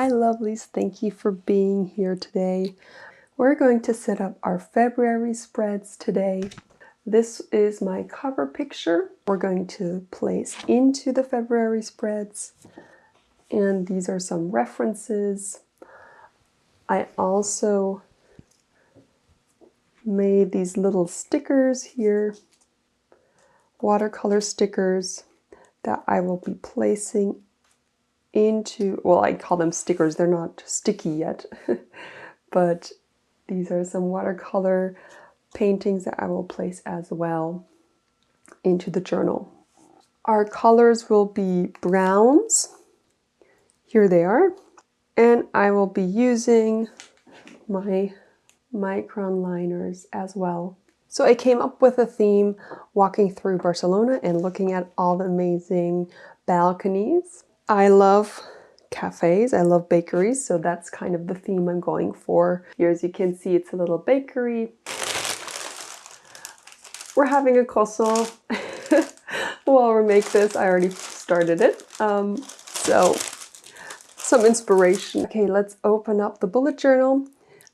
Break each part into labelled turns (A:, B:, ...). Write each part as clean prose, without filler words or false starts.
A: Hi lovelies, thank you for being here today. We're going to set up our February spreads today. This is my cover picture we're going to place into the February spreads. And these are some references. I also made these little stickers here, watercolor stickers that I will be placing into, well, I call them stickers, they're not sticky yet, but these are some watercolor paintings that I will place as well into the journal. Our colors will be browns, here they are, and I will be using my micron liners as well. So I came up with a theme walking through Barcelona and looking at all the amazing balconies. I love cafes, I love bakeries, so that's kind of the theme I'm going for. Here, as you can see, it's a little bakery. We're having a croissant while we make this. I already started it, so some inspiration. Okay, let's open up the bullet journal.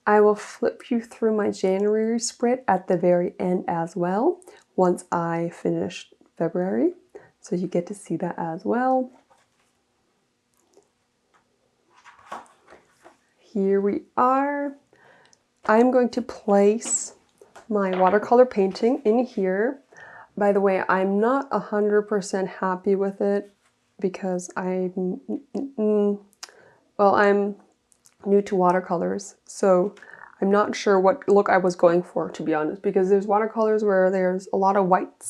A: I will flip you through my January spread at the very end as well, once I finish February, so you get to see that as well. Here we are. I'm going to place my watercolor painting in here. By the way, I'm not 100% happy with it because I'm new to watercolors, so I'm not sure what look I was going for, to be honest, because there's watercolors where there's a lot of white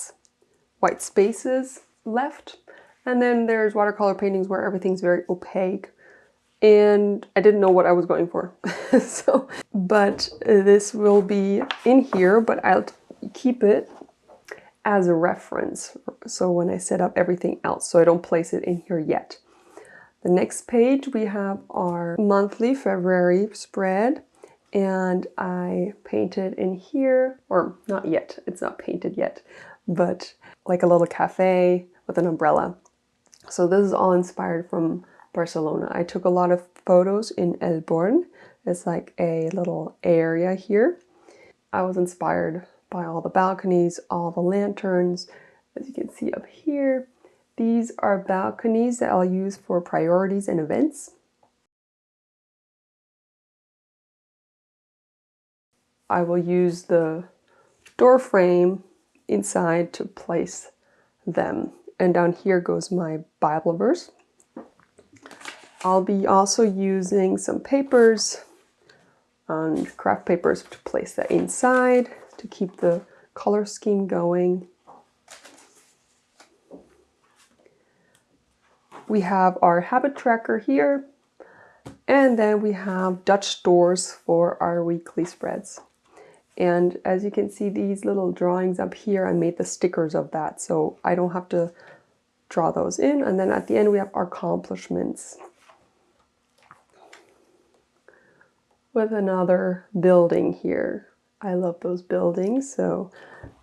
A: spaces left, and then there's watercolor paintings where everything's very opaque, and I didn't know what I was going for. But this will be in here, but I'll keep it as a reference, so when I set up everything else, so I don't place it in here yet. The next page we have our monthly February spread, and I painted in here, or not yet, it's not painted yet, but like a little cafe with an umbrella. So this is all inspired from Barcelona. I took a lot of photos in El Born. It's like a little area here. I was inspired by all the balconies, all the lanterns, as you can see up here. These are balconies that I'll use for priorities and events. I will use the door frame inside to place them. And down here goes my Bible verse. I'll be also using some papers and craft papers to place that inside to keep the color scheme going. We have our habit tracker here, and then we have Dutch doors for our weekly spreads. And as you can see, these little drawings up here, I made the stickers of that, so I don't have to draw those in. And then at the end we have our accomplishments with another building here. I love those buildings, so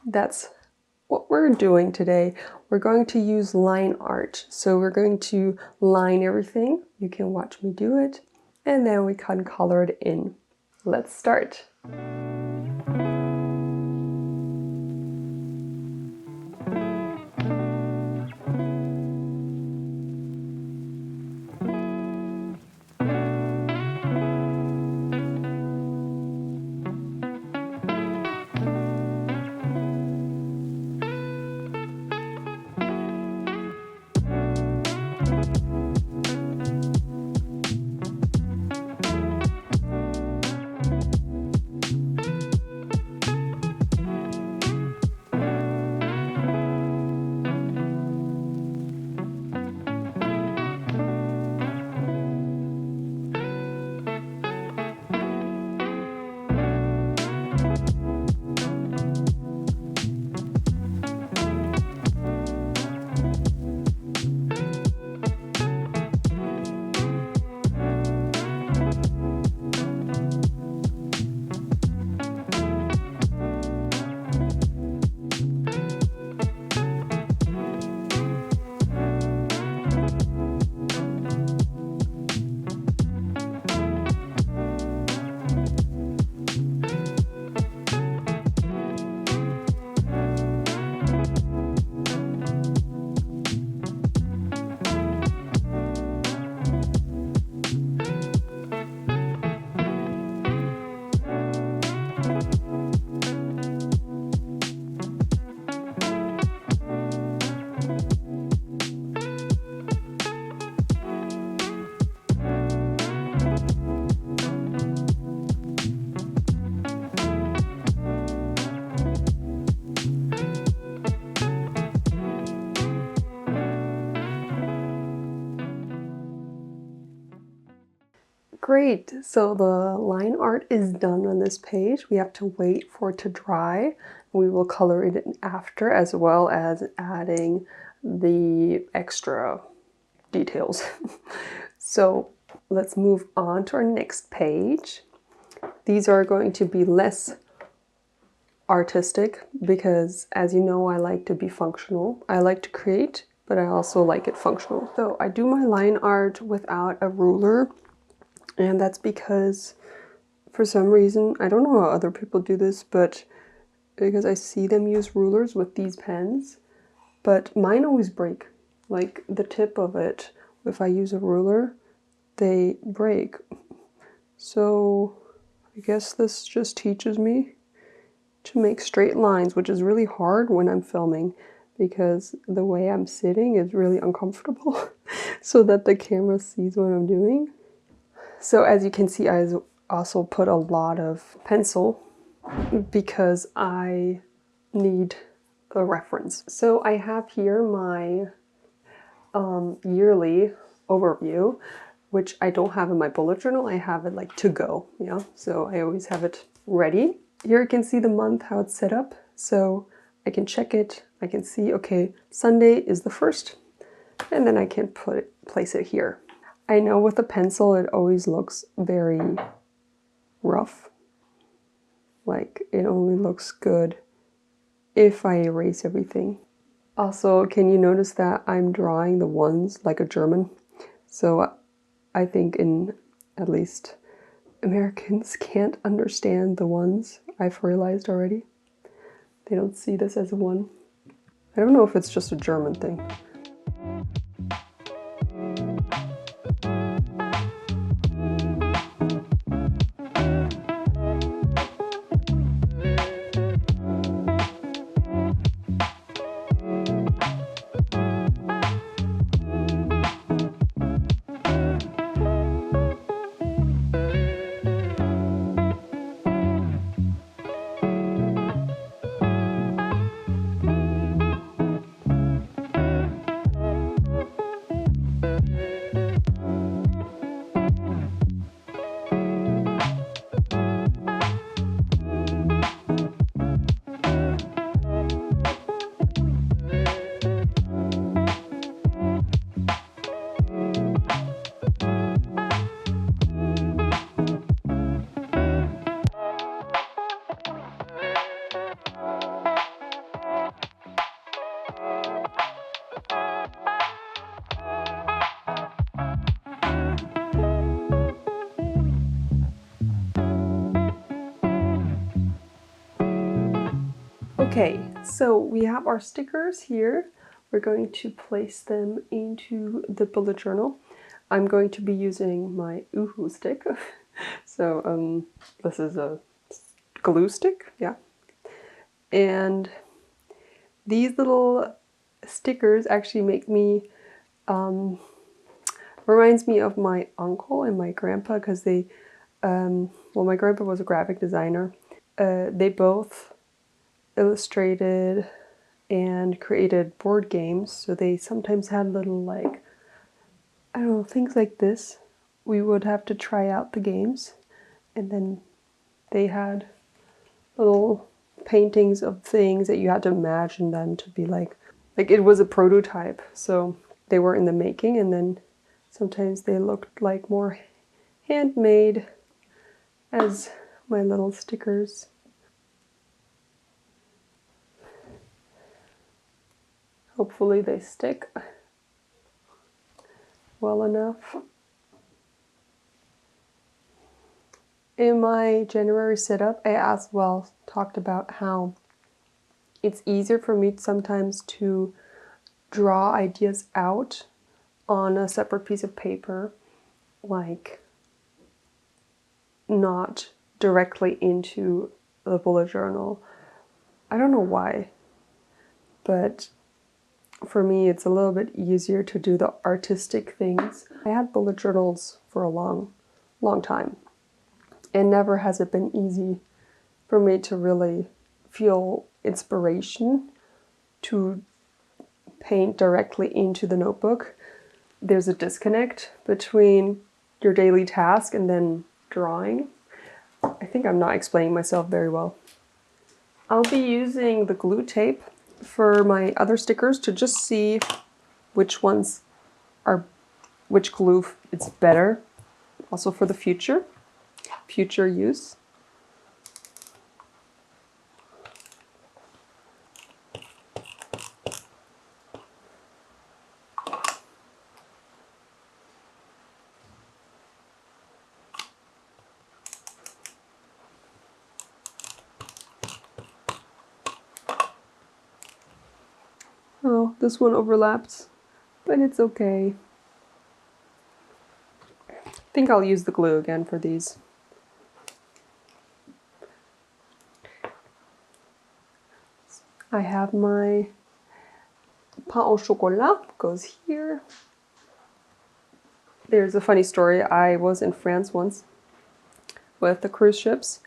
A: that's what we're doing today. We're going to use line art. So we're going to line everything. You can watch me do it. And then we can color it in. Let's start. Great, so the line art is done on this page. We have to wait for it to dry. We will color it in after, as well as adding the extra details. So let's move on to our next page. These are going to be less artistic because, as you know, I like to be functional. I like to create, but I also like it functional. So I do my line art without a ruler, and that's because for some reason, I don't know how other people do this, but because I see them use rulers with these pens, but mine always break. Like the tip of it, if I use a ruler, they break. So I guess this just teaches me to make straight lines, which is really hard when I'm filming because the way I'm sitting is really uncomfortable so that the camera sees what I'm doing. So as you can see, I also put a lot of pencil because I need a reference. So I have here my yearly overview, which I don't have in my bullet journal. I have it like to go, yeah. So I always have it ready. Here you can see the month, how it's set up. So I can check it. I can see, okay, Sunday is the 1st, and then I can place it here. I know with a pencil, it always looks very rough. Like it only looks good if I erase everything. Also, can you notice that I'm drawing the ones like a German? So I think at least Americans can't understand the ones. I've realized already. They don't see this as a one. I don't know if it's just a German thing. Okay, so we have our stickers here. We're going to place them into the bullet journal. I'm going to be using my Uhu stick. So this is a glue stick, yeah. And these little stickers actually make me, reminds me of my uncle and my grandpa because they, well, my grandpa was a graphic designer. They both illustrated and created board games, so they sometimes had little, like, I don't know, things like this. We would have to try out the games, and then they had little paintings of things that you had to imagine them to be like it was a prototype, so they were in the making, and then sometimes they looked like more handmade as my little stickers. Hopefully they stick well enough. In my January setup, I as well talked about how it's easier for me sometimes to draw ideas out on a separate piece of paper, like not directly into the bullet journal. I don't know why, but for me, it's a little bit easier to do the artistic things. I had bullet journals for a long time, and never has it been easy for me to really feel inspiration to paint directly into the notebook. There's a disconnect between your daily task and then drawing. I think I'm not explaining myself very well. I'll be using the glue tape for my other stickers to just see which ones are, which glue is better, also for the future use. Oh, this one overlaps, but it's okay. I think I'll use the glue again for these. I have my pain au chocolat, goes here. There's a funny story. I was in France once with the cruise ships,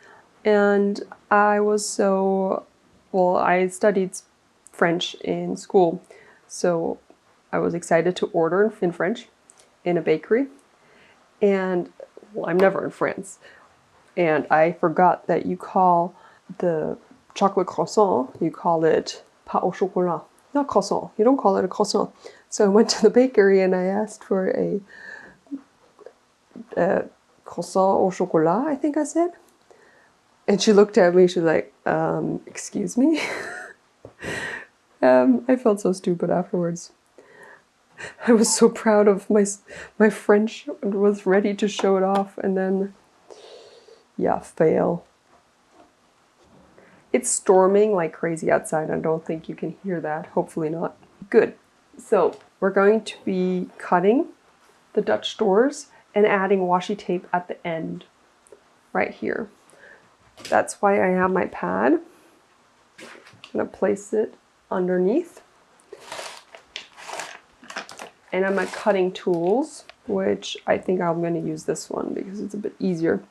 A: and I was I studied French in school, so I was excited to order in French in a bakery, and I'm never in France, and I forgot that you call the chocolate croissant, you call it pain au chocolat, not croissant. You don't call it a croissant. So I went to the bakery and I asked for a croissant au chocolat, I think I said. And she looked at me, she's like, excuse me? I felt so stupid afterwards. I was so proud of my French and was ready to show it off, and then, yeah, fail. It's storming like crazy outside. I don't think you can hear that. Hopefully not. Good. So we're going to be cutting the Dutch doors and adding washi tape at the end, right here. That's why I have my pad. I'm gonna place it underneath. And I'm at cutting tools, which I think I'm gonna use this one because it's a bit easier.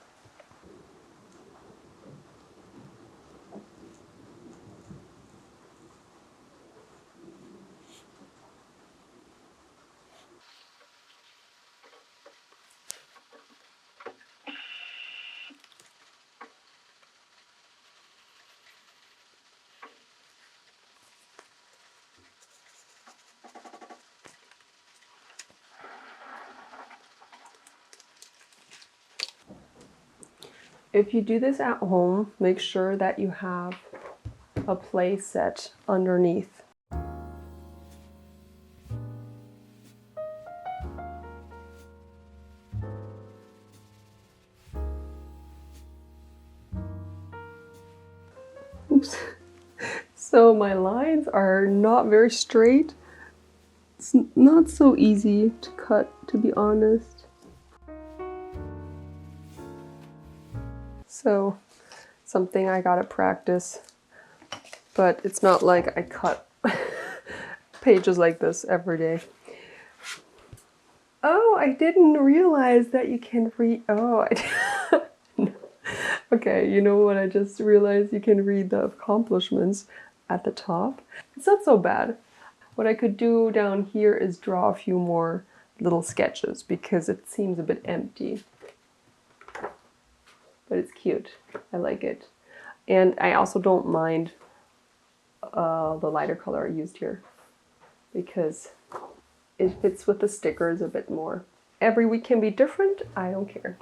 A: If you do this at home, make sure that you have a play set underneath. Oops. So my lines are not very straight. It's not so easy to cut, to be honest. So something I gotta practice, but it's not like I cut pages like this every day. Oh, I didn't realize that you can read. Oh, okay, you know what? I just realized you can read the accomplishments at the top. It's not so bad. What I could do down here is draw a few more little sketches because it seems a bit empty. But it's cute. I like it. And I also don't mind the lighter color I used here because it fits with the stickers a bit more. Every week can be different. I don't care.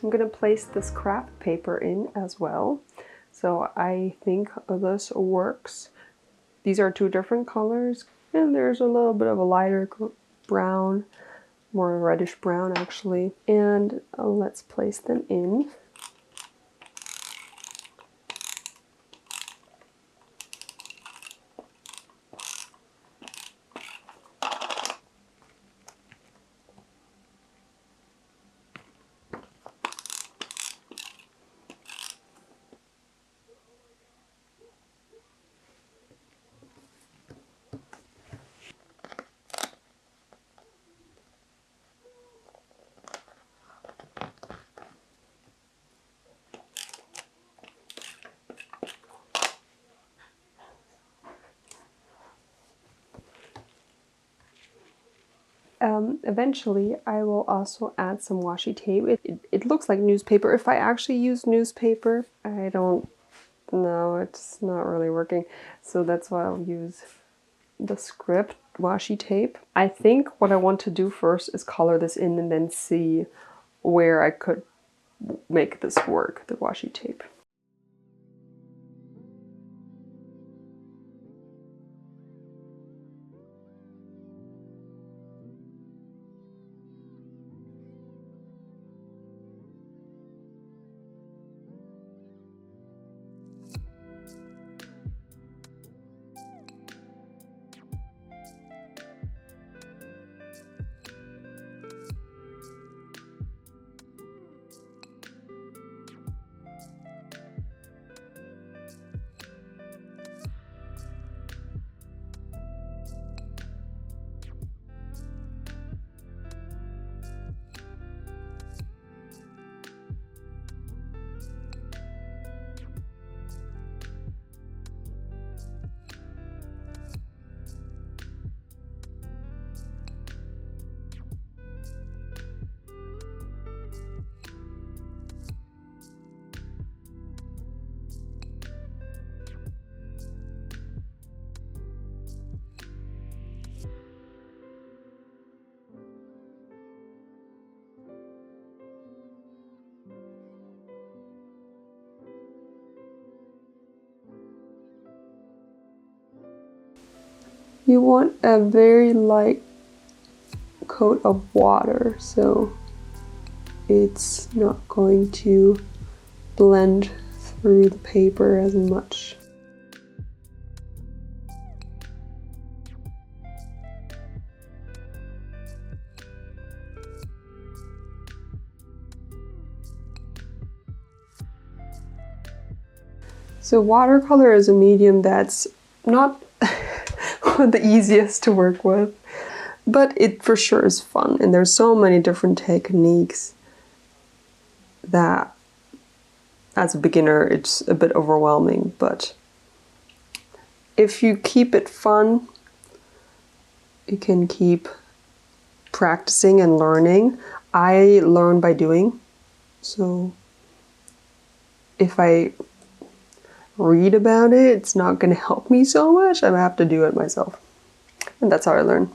A: I'm gonna place this craft paper in as well. So I think this works. These are two different colors, and there's a little bit of a lighter brown, more reddish brown actually. And let's place them in. Eventually, I will also add some washi tape. It looks like newspaper. If I actually use newspaper, I don't know, it's not really working. So that's why I'll use the script washi tape. I think what I want to do first is color this in and then see where I could make this work, the washi tape. You want a very light coat of water, so it's not going to blend through the paper as much. So watercolor is a medium that's not the easiest to work with, but it for sure is fun, and there's so many different techniques that as a beginner it's a bit overwhelming, but if you keep it fun, you can keep practicing and learning. I learn by doing, so if I read about it, it's not going to help me so much. I have to do it myself, and that's how I learn.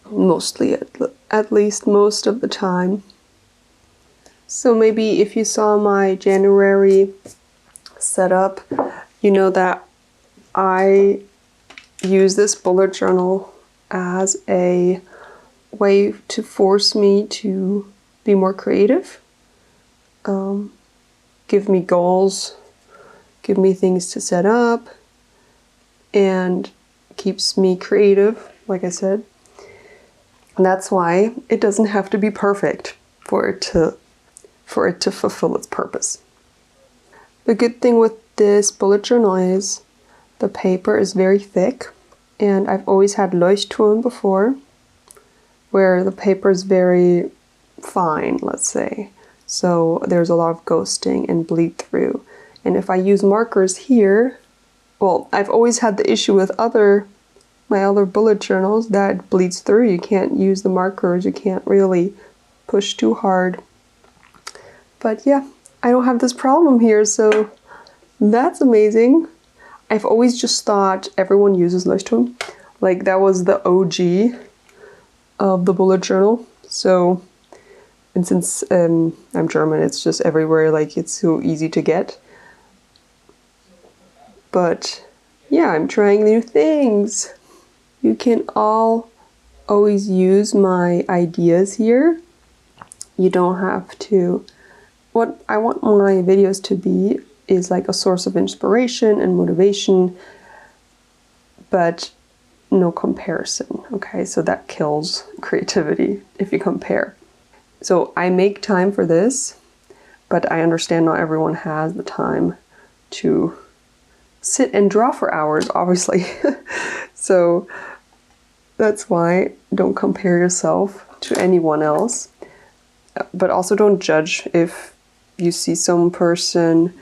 A: Mostly, at least most of the time. So maybe if you saw my January setup, you know that I use this bullet journal as a way to force me to be more creative, give me goals, give me things to set up, and keeps me creative, like I said. And that's why it doesn't have to be perfect for it to fulfill its purpose. The good thing with this bullet journal is the paper is very thick, and I've always had Leuchtturm before, where the paper is very fine, let's say. So there's a lot of ghosting and bleed through. And if I use markers here, well, I've always had the issue with my other bullet journals that bleeds through. You can't use the markers, you can't really push too hard. But yeah, I don't have this problem here, so that's amazing. I've always just thought everyone uses Leuchtturm. Like, that was the OG of the bullet journal. So And since I'm German, it's just everywhere, like it's so easy to get. But yeah, I'm trying new things. You can all always use my ideas here. You don't have to. What I want my videos to be is like a source of inspiration and motivation, but no comparison, okay? So that kills creativity if you compare. So I make time for this, but I understand not everyone has the time to sit and draw for hours, obviously. So that's why don't compare yourself to anyone else, but also don't judge if you see some person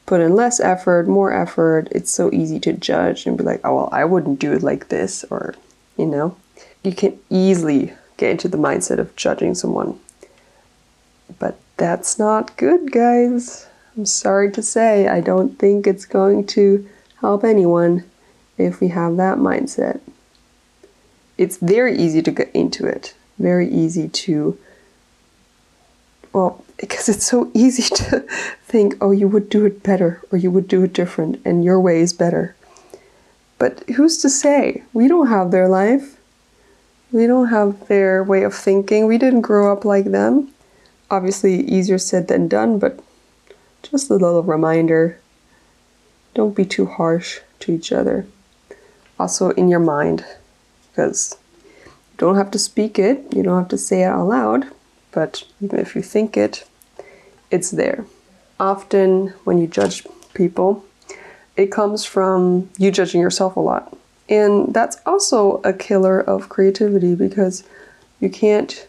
A: put in less effort, more effort. It's so easy to judge and be like, oh, well, I wouldn't do it like this, or, you know, you can easily get into the mindset of judging someone. But that's not good, guys. I'm sorry to say, I don't think it's going to help anyone if we have that mindset. It's very easy to get into it. Very easy to, well, because it's so easy to think, oh, you would do it better or you would do it different and your way is better. But who's to say? We don't have their life. We don't have their way of thinking. We didn't grow up like them. Obviously, easier said than done, but just a little reminder. Don't be too harsh to each other. Also in your mind, because you don't have to speak it, you don't have to say it out loud, but even if you think it, it's there. Often when you judge people, it comes from you judging yourself a lot. And that's also a killer of creativity, because you can't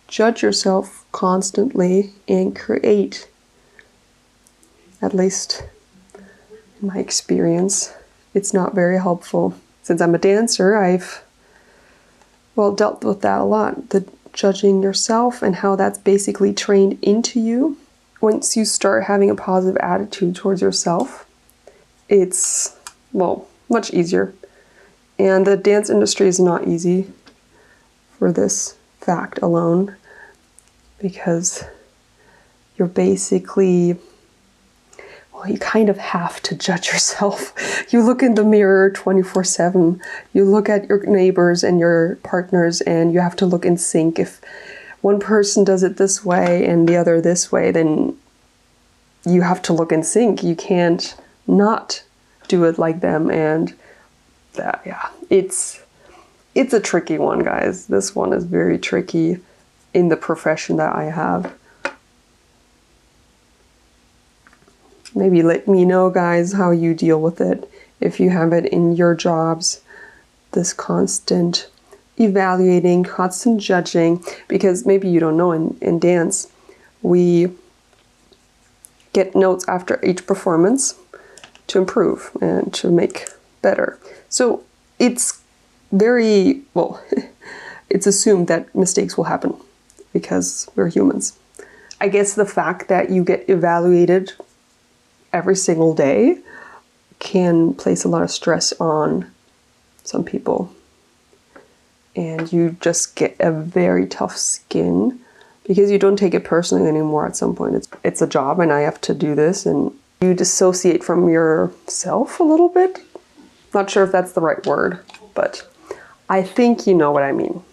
A: judge yourself constantly and create. At least in my experience, it's not very helpful. Since I'm a dancer, I've, well, dealt with that a lot. The judging yourself and how that's basically trained into you. Once you start having a positive attitude towards yourself, it's, well, much easier. And the dance industry is not easy for this fact alone, because you're basically, well, you kind of have to judge yourself. You look in the mirror 24/7. You look at your neighbors and your partners, and you have to look in sync. If one person does it this way and the other this way, then you have to look in sync. You can't not do it like them. And that, yeah, it's a tricky one, guys. This one is very tricky in the profession that I have. Maybe let me know, guys, how you deal with it. If you have it in your jobs, this constant evaluating, constant judging, because maybe you don't know, in dance, we get notes after each performance to improve and to make better. So it's very, well, it's assumed that mistakes will happen because we're humans. I guess the fact that you get evaluated every single day can place a lot of stress on some people. And you just get a very tough skin because you don't take it personally anymore at some point. It's a job and I have to do this, and you dissociate from yourself a little bit. Not sure if that's the right word, but I think you know what I mean.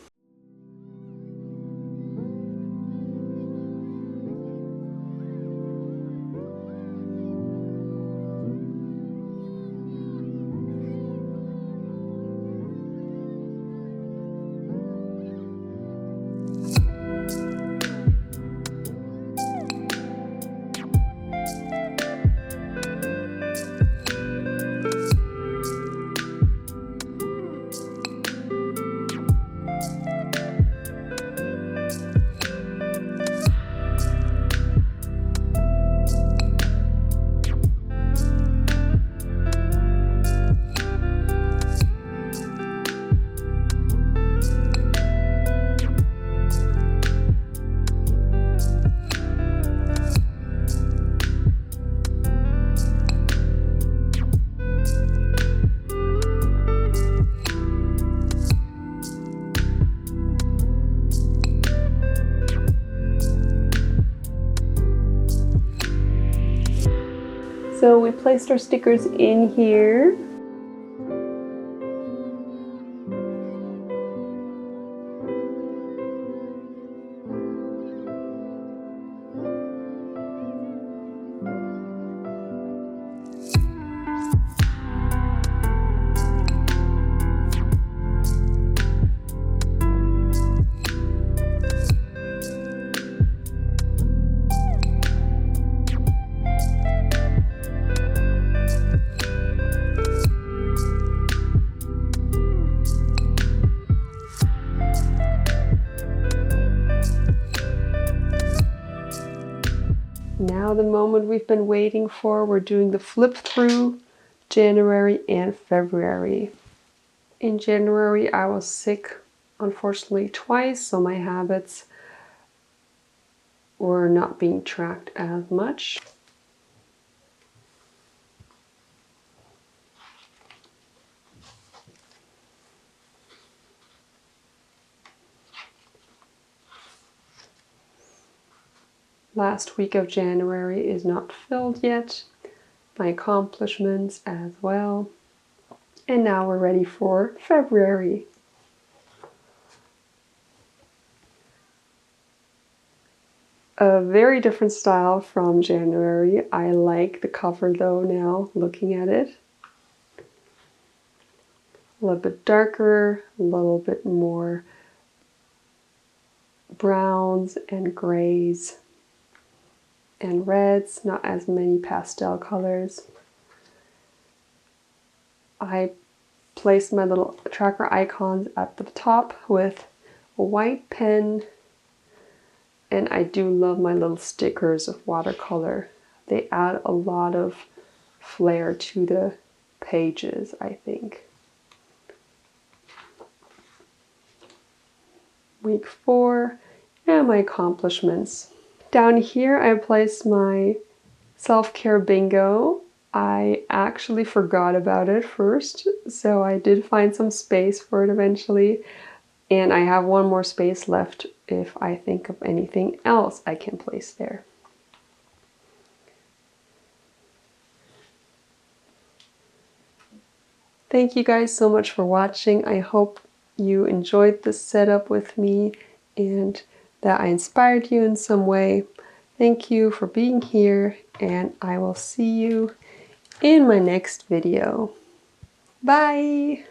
A: So we placed our stickers in here. Now the moment we've been waiting for, we're doing the flip through January and February. In January I was sick, unfortunately twice, so my habits were not being tracked as much. Last week of January is not filled yet. My accomplishments as well. And now we're ready for February. A very different style from January. I like the cover though now, looking at it. A little bit darker, a little bit more browns and grays and reds, not as many pastel colors. I placed my little tracker icons at the top with a white pen, and I do love my little stickers of watercolor. They add a lot of flair to the pages, I think. Week 4 and my accomplishments. Down here I placed my self-care bingo. I actually forgot about it first, so I did find some space for it eventually, and I have one more space left if I think of anything else I can place there. Thank you guys so much for watching. I hope you enjoyed this setup with me and that I inspired you in some way. Thank you for being here, and I will see you in my next video. Bye!